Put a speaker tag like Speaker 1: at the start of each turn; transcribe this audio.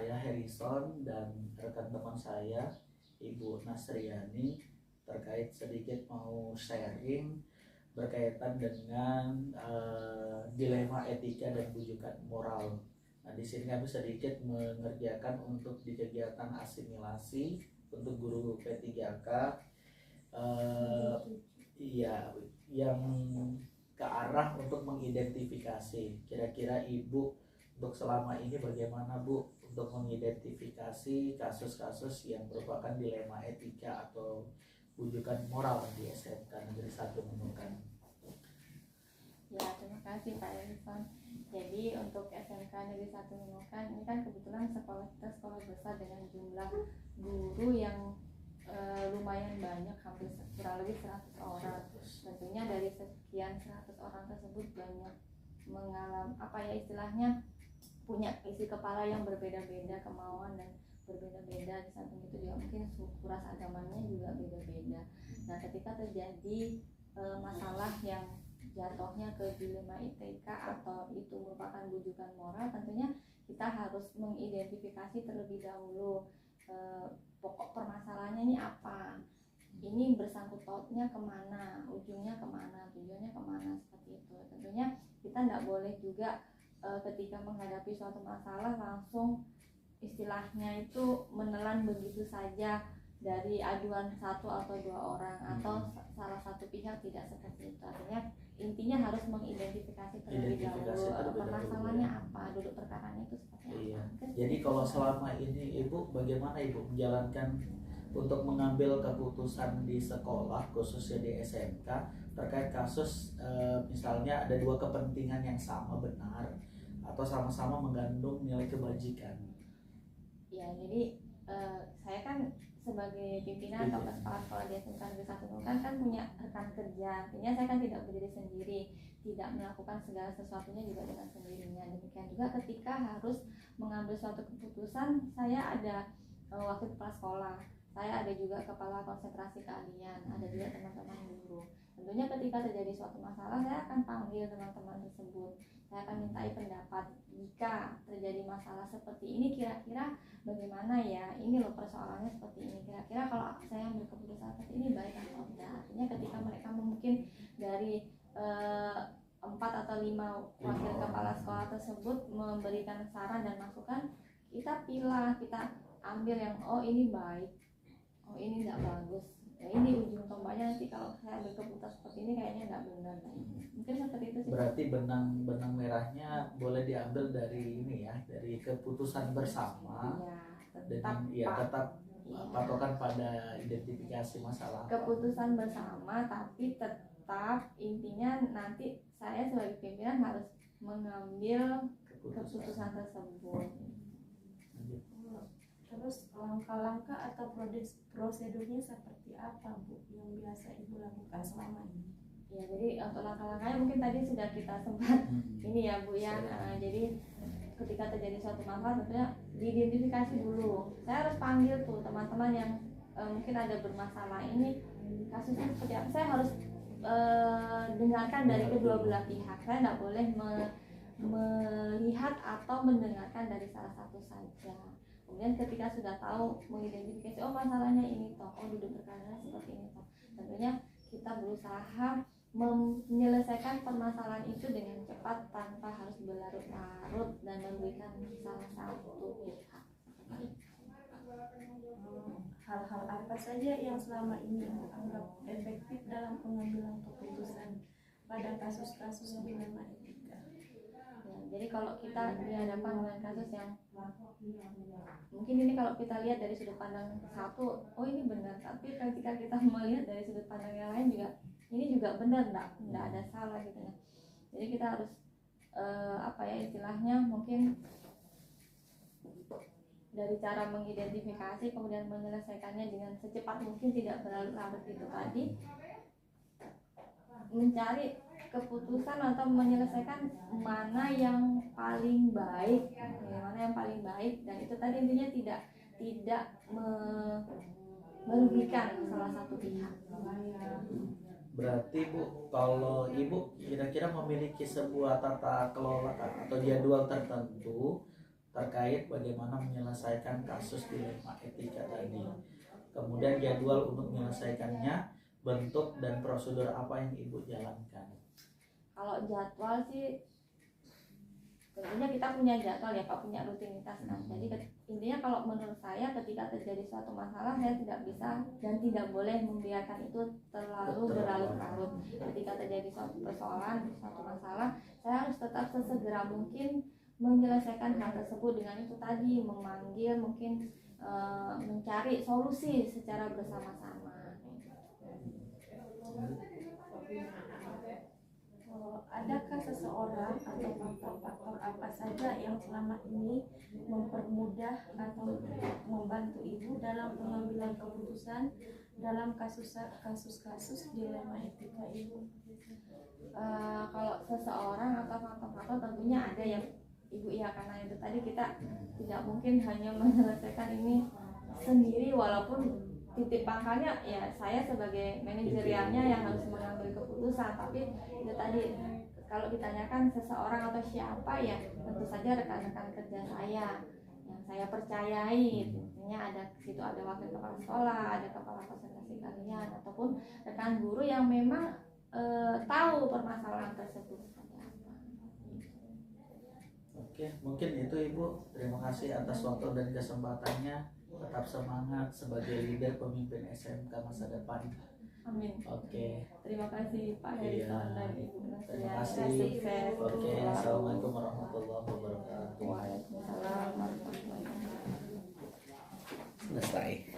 Speaker 1: saya Harrison dan rekan teman saya Ibu Nasriani terkait sedikit mau sharing berkaitan dengan dilema etika dan bujukan moral. Nah, di sini kami sedikit mengerjakan untuk di kegiatan asimilasi untuk guru P3K iya yang ke arah untuk mengidentifikasi kira-kira Ibu untuk selama ini bagaimana Bu untuk mengidentifikasi kasus-kasus yang merupakan dilema etika atau bujukan moral di SMK Negeri 1 Nunukan.
Speaker 2: Ya, terima kasih Pak Erison. Jadi untuk SMK Negeri 1 Nunukan ini kan kebetulan sekolah kita sekolah besar dengan jumlah guru yang lumayan banyak, hampir kurang lebih 100 orang. Tentunya dari sekian 100 orang tersebut banyak mengalami istilahnya punya isi kepala yang berbeda-beda, kemauan dan berbeda-beda. Di samping itu juga mungkin suku ras agamanya juga beda-beda. Nah, ketika terjadi masalah yang jatuhnya ke dilema etika atau itu merupakan bujukan moral, tentunya kita harus mengidentifikasi terlebih dahulu pokok permasalahannya ini apa, ini bersangkut pautnya kemana, ujungnya kemana, tujuannya kemana, seperti itu. Tentunya kita tidak boleh juga ketika menghadapi suatu masalah langsung istilahnya itu menelan begitu saja dari aduan satu atau dua orang atau salah satu pihak, tidak seperti itu. Artinya intinya harus mengidentifikasi terlebih dahulu permasalahannya apa, duduk perkaranya itu seperti apa.
Speaker 1: Jadi kalau selama ini Ibu bagaimana Ibu menjalankan untuk mengambil keputusan di sekolah khususnya di SMK terkait kasus misalnya ada dua kepentingan yang sama benar atau sama-sama mengandung nilai kebajikan?
Speaker 2: Ya, jadi saya kan sebagai pimpinan atau kepala sekolah di SMK Negeri 1 Nunukan kan punya rekan kerja. Artinya saya kan tidak berdiri sendiri, tidak melakukan segala sesuatunya juga dengan sendirinya. Demikian juga ketika harus mengambil suatu keputusan, saya ada wakil kepala sekolah, saya ada juga kepala konsentrasi keahlian, ada juga teman-teman guru. Tentunya ketika terjadi suatu masalah, saya akan panggil teman-teman tersebut. Saya akan mintai pendapat, jika terjadi masalah seperti ini kira-kira bagaimana ya, ini loh persoalannya seperti ini, kira-kira kalau saya ambil keputusan seperti ini baik atau tidak. Artinya ketika mereka mungkin dari 4 atau 5 wakil kepala sekolah tersebut memberikan saran dan masukan, kita pilih, kita ambil yang oh ini baik, oh ini tidak bagus, ya ini ujung tombaknya nanti kalau saya ambil keputusan seperti ini kayaknya tidak benar. Mungkin seperti itu sih.
Speaker 1: Berarti benang merahnya boleh diambil dari ini ya, dari keputusan bersama
Speaker 2: Ya,
Speaker 1: tetap patokan pada identifikasi masalah.
Speaker 2: Keputusan bersama, tapi tetap intinya nanti saya sebagai pimpinan harus mengambil keputusan tersebut.
Speaker 3: Terus langkah-langkah atau prosedurnya seperti apa Bu yang biasa Ibu lakukan selama ini?
Speaker 2: Ya, jadi untuk langkah-langkahnya mungkin tadi sudah kita sempat ini ya Bu ya. Jadi ketika terjadi suatu masalah tentunya diidentifikasi dulu. Saya harus panggil tuh teman-teman yang mungkin ada bermasalah, ini kasusnya seperti apa. Saya harus dengarkan dari kedua belah pihak. Saya tidak boleh melihat atau mendengarkan dari salah satu saja. Kemudian ketika sudah tahu mengidentifikasi oh masalahnya ini toh, oh duduk perkara seperti ini toh, tentunya kita berusaha menyelesaikan permasalahan itu dengan cepat tanpa harus berlarut-larut dan merugikan salah satu pihak.
Speaker 3: Hal-hal apa saja yang selama ini Ibu anggap efektif dalam pengambilan keputusan pada kasus-kasus dilema etika?
Speaker 2: Ya, jadi kalau kita dihadapkan dengan kasus yang mungkin ini kalau kita lihat dari sudut pandang satu, oh ini benar, tapi ketika kita melihat dari sudut pandang yang lain juga ini juga benar, enggak ada salah gitu ya. Jadi kita harus istilahnya mungkin dari cara mengidentifikasi kemudian menyelesaikannya dengan secepat mungkin, tidak berlarut-larut itu tadi, mencari keputusan atau menyelesaikan mana yang paling baik, dan itu tadi intinya tidak merugikan salah satu pihak.
Speaker 1: Berarti Bu, kalau Ibu kira-kira memiliki sebuah tata kelola atau jadwal tertentu terkait bagaimana menyelesaikan kasus dilema etika tadi. Kemudian jadwal untuk menyelesaikannya, bentuk dan prosedur apa yang Ibu jalankan.
Speaker 2: Kalau jadwal sih tentunya kita punya jadwal ya Pak, punya rutinitas kan. Jadi intinya kalau menurut saya ketika terjadi suatu masalah, saya tidak bisa dan tidak boleh membiarkan itu terlalu berlarut-larut. Ketika terjadi suatu persoalan, suatu masalah, saya harus tetap sesegera mungkin menyelesaikan hal tersebut dengan itu tadi, memanggil mungkin mencari solusi secara bersama-sama.
Speaker 3: Adakah seseorang atau faktor-faktor apa saja yang selama ini mempermudah atau membantu Ibu dalam pengambilan keputusan dalam kasus-kasus dilema etika Ibu?
Speaker 2: Kalau seseorang atau faktor-faktor tentunya ada ya Ibu ya, karena itu tadi kita tidak mungkin hanya menyelesaikan ini sendiri, walaupun titik pangkalnya ya saya sebagai manajerialnya yang harus mengambil keputusan. Tapi itu tadi kalau ditanyakan seseorang atau siapa, ya tentu saja rekan-rekan kerja saya yang saya percayai. Tentunya ada situ ada wakil kepala sekolah, ada kepala konsentrasi kalian, ataupun rekan guru yang memang tahu permasalahan tersebut.
Speaker 1: Oke, mungkin itu Ibu. Terima kasih atas waktu dan kesempatannya. Tetap semangat sebagai leader pemimpin SMK masa depan.
Speaker 2: Amin.
Speaker 1: Oke.
Speaker 2: Terima kasih Pak Harrison dan Ibu Nasria.
Speaker 1: Terima kasih.
Speaker 2: Sukses.
Speaker 1: Oke, assalamualaikum warahmatullahi wabarakatuh.
Speaker 2: Waalaikumsalam warahmatullahi wabarakatuh.
Speaker 1: Selesai.